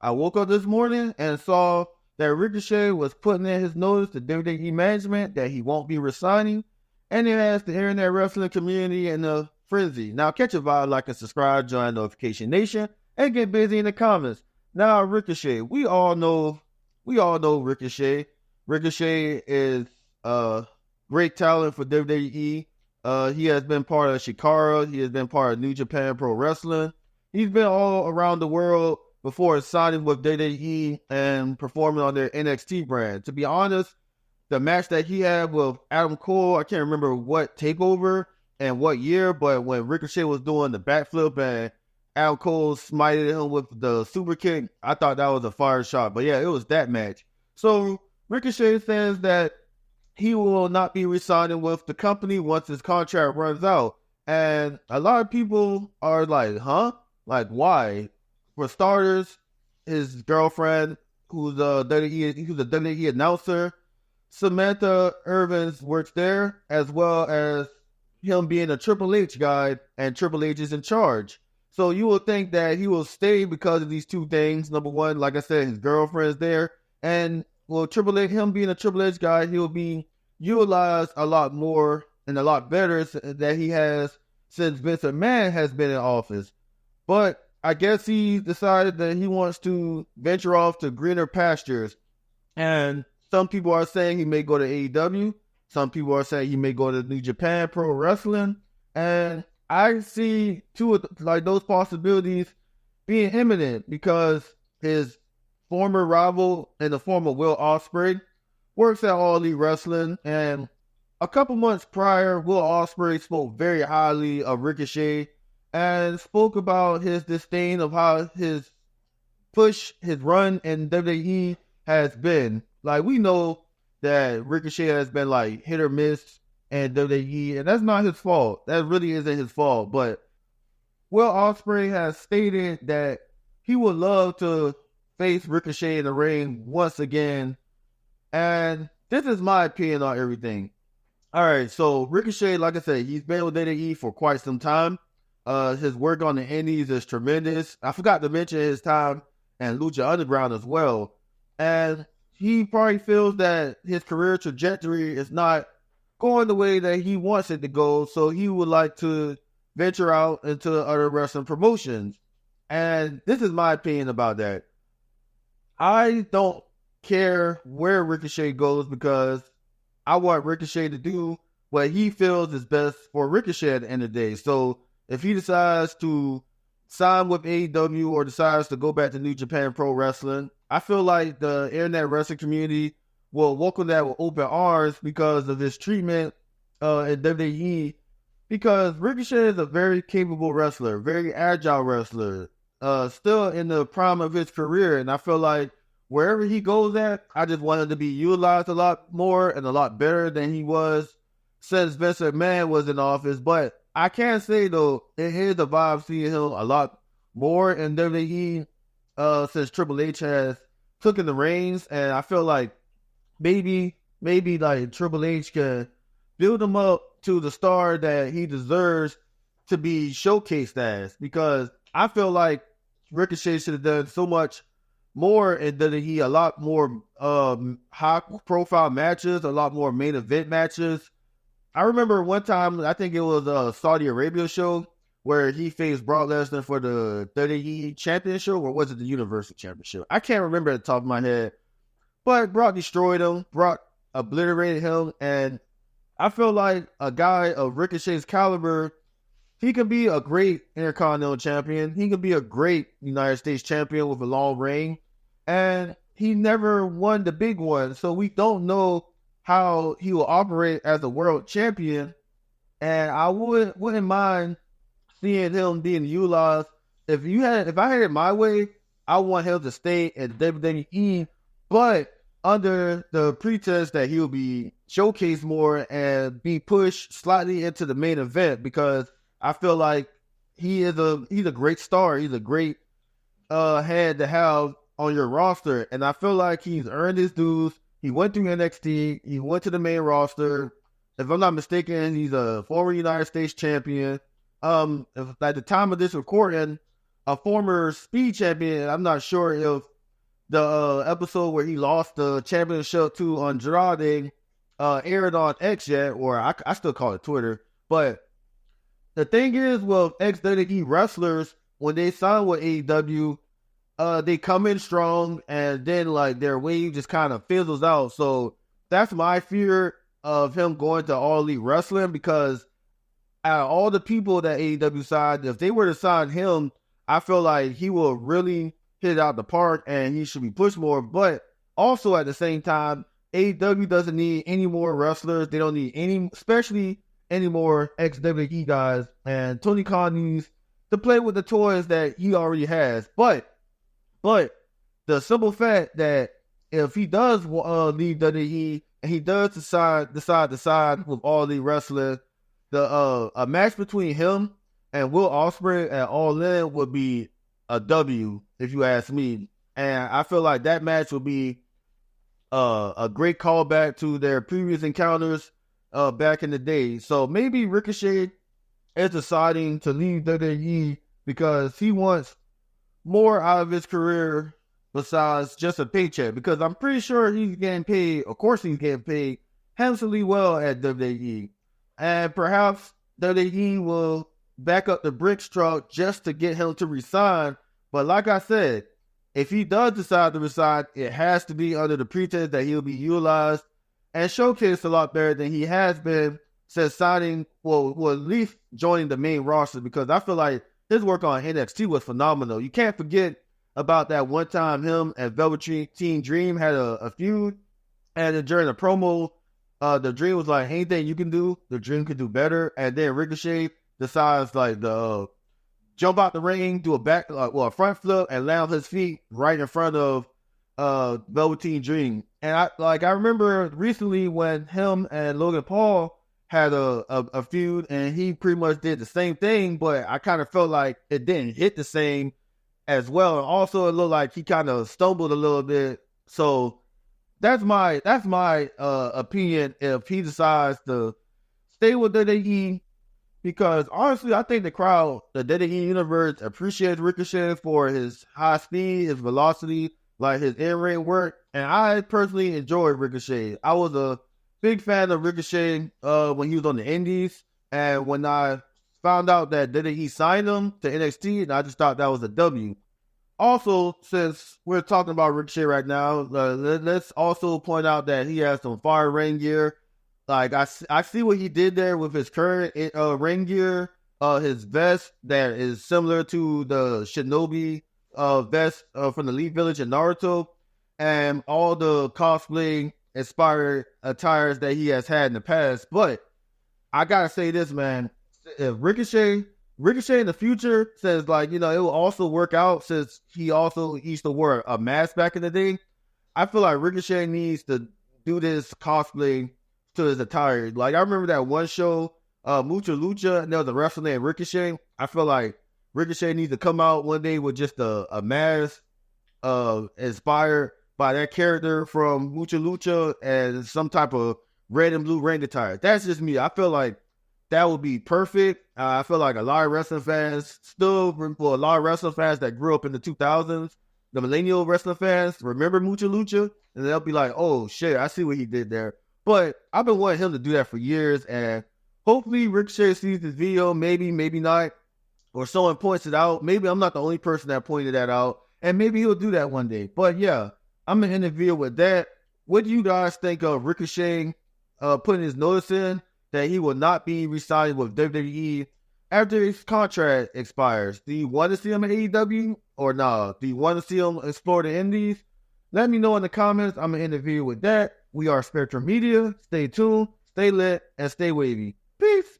I woke up this morning and saw that Ricochet was putting in his notice to WWE management that he won't be resigning, and it has the internet wrestling community in a frenzy. Now catch a vibe, like and subscribe, join Notification Nation, and get busy in the comments. Now Ricochet, we all know Ricochet. Ricochet is great talent for WWE. He has been part of Shikara. He has been part of New Japan Pro Wrestling. He's been all around the world before signing with WWE and performing on their NXT brand. To be honest, the match that he had with Adam Cole, I can't remember what takeover and what year, but when Ricochet was doing the backflip and Adam Cole smited him with the super kick, I thought that was a fire shot. But yeah, it was that match. So Ricochet says that he will not be re-signing with the company once his contract runs out. And a lot of people are like, huh? Like, why? For starters, his girlfriend, who's a WWE announcer, Samantha Irvins, works there, as well as him being a Triple H guy, and Triple H is in charge. So you will think that he will stay because of these two things. Number one, like I said, his girlfriend's there, and well, Triple H, him being a Triple H guy, he'll be utilized a lot more and a lot better that he has since Vince McMahon has been in office. But I guess he decided that he wants to venture off to greener pastures. And some people are saying he may go to AEW. Some people are saying he may go to New Japan Pro Wrestling. And I see two of those possibilities being imminent because his former rival and the former Will Ospreay works at All Elite Wrestling. And a couple months prior, Will Ospreay spoke very highly of Ricochet and spoke about his disdain of how his run in WWE has been. Like, we know that Ricochet has been like hit or miss in WWE, and that's not his fault. That really isn't his fault. But Will Ospreay has stated that he would love to face Ricochet in the ring once again. And this is my opinion on everything. All right, so Ricochet, like I said, he's been with WWE for quite some time. His work on the indies is tremendous. I forgot to mention his time in Lucha Underground as well. And he probably feels that his career trajectory is not going the way that he wants it to go. So he would like to venture out into other wrestling promotions. And this is my opinion about that. I don't care where Ricochet goes because I want Ricochet to do what he feels is best for Ricochet at the end of the day. So if he decides to sign with AEW or decides to go back to New Japan Pro Wrestling, I feel like the internet wrestling community will welcome that with open arms because of his treatment in WWE. Because Ricochet is a very capable wrestler, very agile wrestler, still in the prime of his career. And I feel like wherever he goes at, I just want him to be utilized a lot more and a lot better than he was since Vince McMahon was in office. But I can say, though, it is the vibe seeing him a lot more in WWE since Triple H has taken the reins. And I feel like maybe like Triple H can build him up to the star that he deserves to be showcased as. Because I feel like Ricochet should have done so much more in WWE, a lot more high-profile matches, a lot more main event matches. I remember one time, I think it was a Saudi Arabia show, where he faced Brock Lesnar for the WWE Championship, or was it the Universal Championship? I can't remember at the top of my head. But Brock destroyed him. Brock obliterated him. And I feel like a guy of Ricochet's caliber, he could be a great Intercontinental Champion. He could be a great United States Champion with a long reign. And he never won the big one. So we don't know how he will operate as a world champion. And I wouldn't mind seeing him being utilized. If I had it my way, I want him to stay at WWE, but under the pretense that he'll be showcased more and be pushed slightly into the main event, because I feel like he's a great star. He's a great head to have on your roster, and I feel like he's earned his dues. He went through NXT. He went to the main roster. If I'm not mistaken, he's a former United States champion. At the time of this recording, a former speed champion. I'm not sure if the episode where he lost the championship to Andrade aired on X yet, or I still call it Twitter. But the thing is, with ex-WWE wrestlers, when they sign with AEW, they come in strong, and then like their wave just kind of fizzles out. So that's my fear of him going to All Elite Wrestling, because out of all the people that AEW signed, if they were to sign him, I feel like he will really hit it out the park and he should be pushed more. But also at the same time, AEW doesn't need any more wrestlers. They don't need any, especially any more ex-WWE guys. And Tony Khan needs to play with the toys that he already has. But the simple fact that if he does leave WWE and he does decide to sign with All Elite Wrestling, a match between him and Will Ospreay at All In would be a W, if you ask me. And I feel like that match would be a great callback to their previous encounters back in the day. So maybe Ricochet is deciding to leave WWE because he wants more out of his career besides just a paycheck. Because I'm pretty sure he's getting paid, of course he's getting paid handsomely well at WWE. And perhaps WWE will back up the bricks truck just to get him to resign. But like I said, if he does decide to resign, it has to be under the pretense that he'll be utilized and showcased a lot better than he has been since signing, well at least joining the main roster, because I feel like his work on NXT was phenomenal. You can't forget about that one time him and Velveteen Dream had a feud, and during the promo, the Dream was like, anything you can do, the Dream can do better. And then Ricochet decides like the jump out the ring, do a front flip, and land on his feet right in front of Velveteen Dream. And I remember recently when him and Logan Paul had a feud, and he pretty much did the same thing, but I kind of felt like it didn't hit the same as well. And also it looked like he kind of stumbled a little bit. So that's my opinion if he decides to stay with WWE, because honestly, I think the crowd, the WWE universe, appreciates Ricochet for his high speed, his velocity, like his in-ring work, and I personally enjoyed Ricochet. I was a big fan of Ricochet when he was on the Indies, and when I found out that WWE signed him to NXT, and I just thought that was a W. Also, since we're talking about Ricochet right now, let's also point out that he has some fire ring gear. Like, I see what he did there with his current ring gear, his vest that is similar to the Shinobi vest from the Elite Village in Naruto, and all the cosplay inspired attires that he has had in the past. But I gotta say this, man, if Ricochet in the future says, like, it will also work out, since he also used to wear a mask back in the day, I feel like Ricochet needs to do this cosplay to his attire. Like, I remember that one show, Mucha Lucha, and there was a wrestler named Ricochet. I feel like Ricochet needs to come out one day with just a mask inspired by that character from Mucha Lucha and some type of red and blue ring attire. That's just me. I feel like that would be perfect. I feel like a lot of wrestling fans that grew up in the 2000s, the millennial wrestling fans, remember Mucha Lucha, and they'll be like, oh shit, I see what he did there. But I've been wanting him to do that for years, and hopefully Ricochet sees this video, maybe not, or someone points it out. Maybe I'm not the only person that pointed that out, and maybe he'll do that one day. But yeah, I'm going to end the video with that. What do you guys think of Ricochet putting his notice in that he will not be re-signing with WWE after his contract expires? Do you want to see him at AEW or nah? Do you want to see him explore the indies? Let me know in the comments. I'm going to end the video with that. We are Spectrum Media. Stay tuned, stay lit, and stay wavy. Peace.